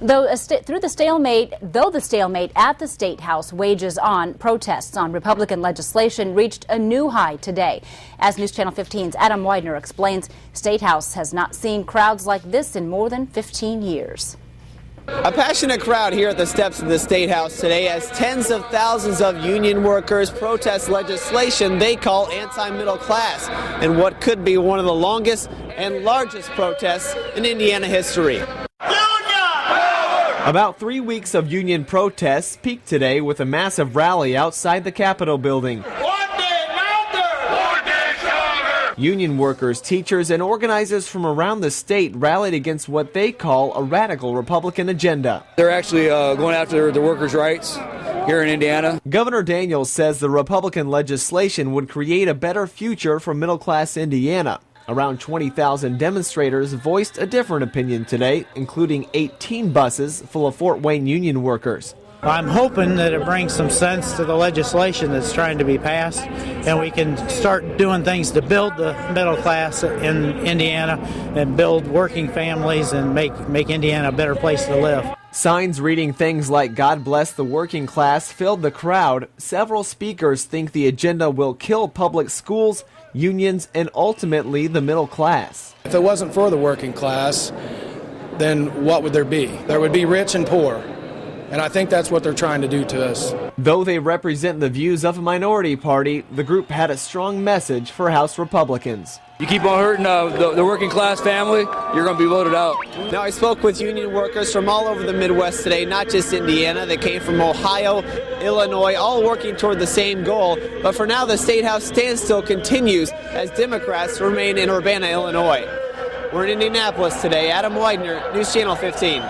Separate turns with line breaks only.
Though the stalemate at the Statehouse wages on, protests on Republican legislation reached a new high today. As News Channel 15's Adam Widener explains, Statehouse has not seen crowds like this in more than 15 years.
A passionate crowd here at the steps of the Statehouse today as tens of thousands of union workers protest legislation they call anti-middle class in what could be one of the longest and largest protests in Indiana history. About 3 weeks of union protests peaked today with a massive rally outside the Capitol building. Union workers, teachers, and organizers from around the state rallied against what they call a radical Republican agenda.
They're actually going after the workers' rights here in Indiana.
Governor Daniels says the Republican legislation would create a better future for middle-class Indiana. Around 20,000 demonstrators voiced a different opinion today, including 18 buses full of Fort Wayne union workers.
I'm hoping that it brings some sense to the legislation that's trying to be passed, and we can start doing things to build the middle class in Indiana and build working families and make Indiana a better place to live.
Signs reading things like "God bless the working class" filled the crowd. Several speakers think the agenda will kill public schools, unions, and ultimately the middle class.
If it wasn't for the working class, then what would there be? There would be rich and poor. And I think that's what they're trying to do to us.
Though they represent the views of a minority party, the group had a strong message for House Republicans.
You keep on hurting the working class family, you're going to be voted out.
Now, I spoke with union workers from all over the Midwest today, not just Indiana. They came from Ohio, Illinois, all working toward the same goal. But for now, the Statehouse standstill continues as Democrats remain in Urbana, Illinois. We're in Indianapolis today. Adam Widener, News Channel 15.